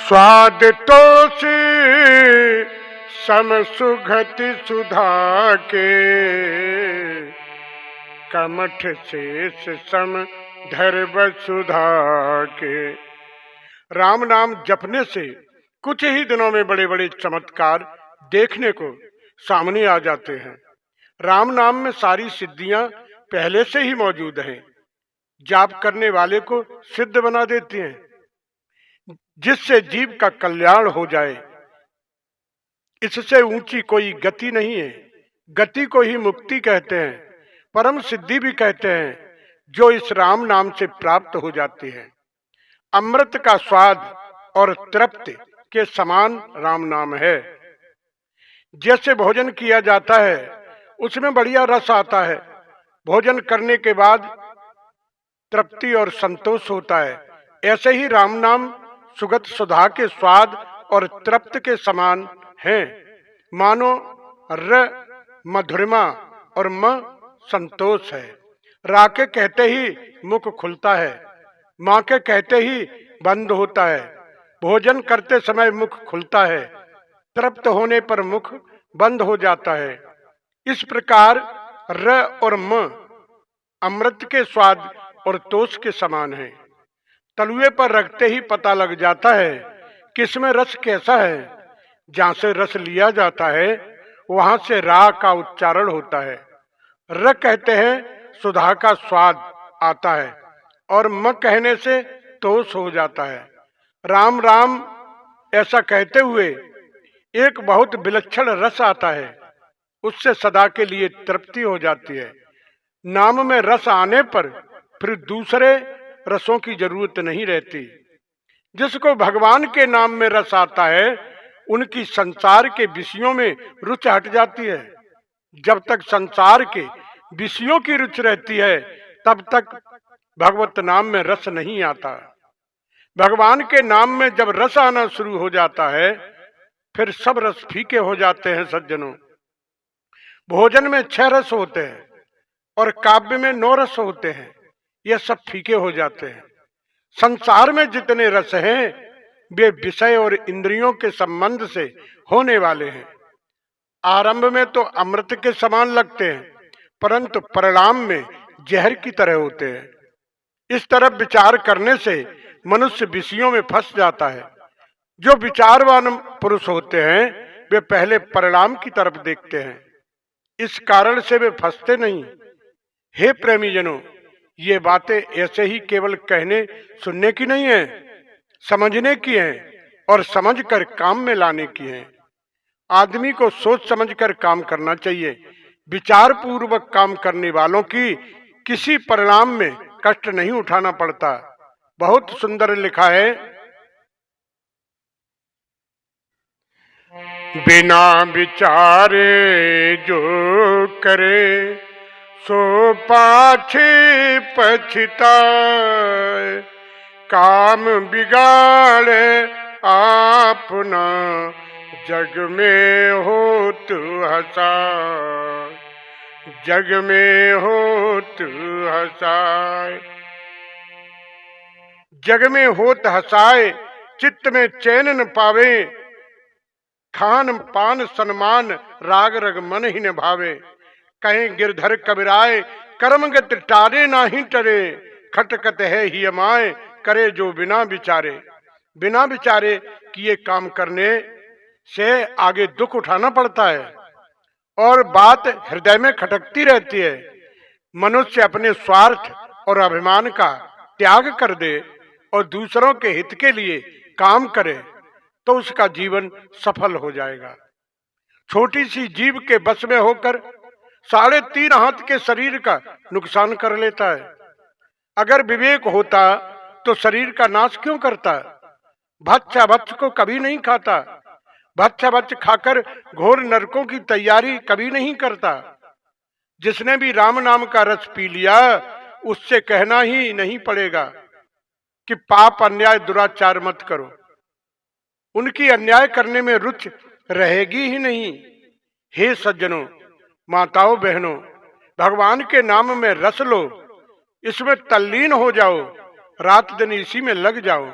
स्वाद तो से सम सुगति सुधा के, कमठ शेष सम धर्म सुधा के। राम नाम जपने से कुछ ही दिनों में बड़े बड़े चमत्कार देखने को सामने आ जाते हैं। राम नाम में सारी सिद्धियां पहले से ही मौजूद हैं, जाप करने वाले को सिद्ध बना देती हैं, जिससे जीव का कल्याण हो जाए। इससे ऊंची कोई गति नहीं है। गति को ही मुक्ति कहते हैं, परम सिद्धि भी कहते हैं, जो इस राम नाम से प्राप्त हो जाती है। अमृत का स्वाद और तृप्ति के समान राम नाम है। जैसे भोजन किया जाता है उसमें बढ़िया रस आता है, भोजन करने के बाद तृप्ति और संतोष होता है, ऐसे ही राम नाम सुगत सुधा के स्वाद और तृप्त के समान हैं। मानो र मधुरिमा और म संतोष है। रा के कहते ही मुख खुलता है, माँ के कहते ही बंद होता है। भोजन करते समय मुख खुलता है, तृप्त होने पर मुख बंद हो जाता है। इस प्रकार र और म अमृत के स्वाद और तोष के समान है। तलुए पर रखते ही पता लग जाता है कि इसमें रस कैसा है। जहां से रस लिया जाता है वहां से रा का उच्चारण होता है। र कहते हैं सुधा का स्वाद आता है और म कहने से तोष हो जाता है। राम राम ऐसा कहते हुए एक बहुत विलक्षण रस आता है, उससे सदा के लिए तृप्ति हो जाती है। नाम में रस आने पर फिर दूसरे रसों की जरूरत नहीं रहती। जिसको भगवान के नाम में रस आता है उनकी संसार के विषयों में रुचि हट जाती है। जब तक संसार के विषयों की रुचि रहती है तब तक भगवत नाम में रस नहीं आता। भगवान के नाम में जब रस आना शुरू हो जाता है फिर सब रस फीके हो जाते हैं। सज्जनों, भोजन में 6 रस होते हैं और काव्य में 9 रस होते हैं, ये सब फीके हो जाते हैं। संसार में जितने रस हैं वे विषय और इंद्रियों के संबंध से होने वाले हैं। आरंभ में तो अमृत के समान लगते हैं, परंतु परिणाम में जहर की तरह होते हैं। इस तरफ विचार करने से मनुष्य विषयों में फंस जाता है। जो विचारवान पुरुष होते हैं वे पहले परिणाम की तरफ देखते हैं, इस कारण से वे फंसते नहीं। हे प्रेमीजनों, ये बातें ऐसे ही केवल कहने सुनने की नहीं है, समझने की है और समझकर काम में लाने की है। आदमी को सोच समझकर काम करना चाहिए। विचार पूर्वक काम करने वालों की किसी परिणाम में कष्ट नहीं उठाना पड़ता। बहुत सुंदर लिखा है, बिना विचारे जो करे सो पाछे पछताए। काम बिगाड़े आपना जग में हो तू हंसाए, जग में हो तू हंसाए। जग में होत हंसाए, चित्त में चैन न पावे। खान पान सन्मान राग रग मन ही न भावे। कहें गिरधर कबीराए कर्मगत टारे नाही टरे। खटकत है ही अमाए करे जो बिना विचारे। बिना विचारे किए काम करने से आगे दुख उठाना पड़ता है और बात हृदय में खटकती रहती है। मनुष्य अपने स्वार्थ और अभिमान का त्याग कर दे और दूसरों के हित के लिए काम करे तो उसका जीवन सफल हो जाएगा। छोटी सी जीव के बस में होकर 3.5 हाथ के शरीर का नुकसान कर लेता है। अगर विवेक होता तो शरीर का नाश क्यों करता? भक्षा भक्ष को कभी नहीं खाता, भक्षा भक्ष खाकर घोर नरकों की तैयारी कभी नहीं करता। जिसने भी राम नाम का रस पी लिया उससे कहना ही नहीं पड़ेगा कि पाप अन्याय दुराचार मत करो। उनकी अन्याय करने में रुचि रहेगी ही नहीं। हे सज्जनों, माताओं, बहनों, भगवान के नाम में रस लो, इसमें तल्लीन हो जाओ, रात दिन इसी में लग जाओ।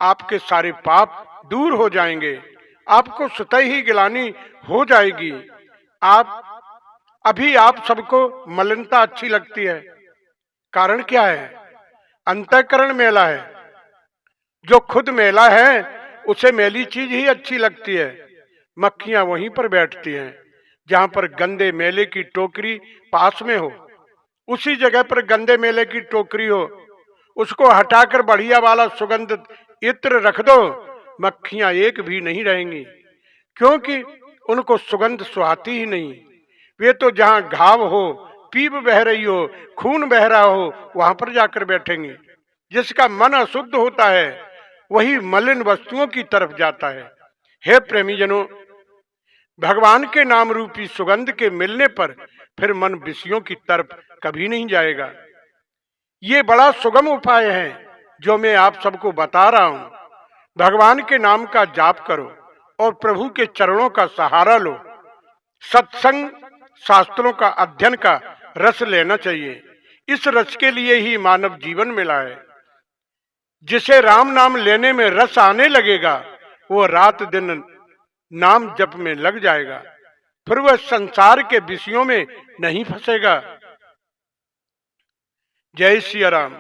आपके सारे पाप दूर हो जाएंगे, आपको स्वतः ही गिलानी हो जाएगी। आप सबको मलिनता अच्छी लगती है, कारण क्या है? अंतःकरण मैला है। जो खुद मैला है उसे मैली चीज ही अच्छी लगती है। मक्खियां वहीं पर बैठती हैं जहां पर गंदे मेले की टोकरी पास में हो। उसी जगह पर गंदे मेले की टोकरी हो, उसको हटाकर बढ़िया वाला सुगंधित इत्र रख दो, मक्खियां एक भी नहीं रहेंगी, क्योंकि उनको सुगंध सुहाती ही नहीं। वे तो जहां घाव हो, पीप बह रही हो, खून बह रहा हो, वहां पर जाकर बैठेंगे। जिसका मन अशुद्ध होता है वही मलिन वस्तुओं की तरफ जाता है। हे प्रेमीजनों, भगवान के नाम रूपी सुगंध के मिलने पर फिर मन विषयों की तरफ कभी नहीं जाएगा। ये बड़ा सुगम उपाय है जो मैं आप सबको बता रहा हूं। भगवान के नाम का जाप करो और प्रभु के चरणों का सहारा लो। सत्संग, शास्त्रों का अध्ययन का रस लेना चाहिए। इस रस के लिए ही मानव जीवन मिला है। जिसे राम नाम लेने में रस आने लगेगा वो रात दिन नाम जप में लग जाएगा, फिर वह संसार के विषयों में नहीं फंसेगा। जय सिया राम।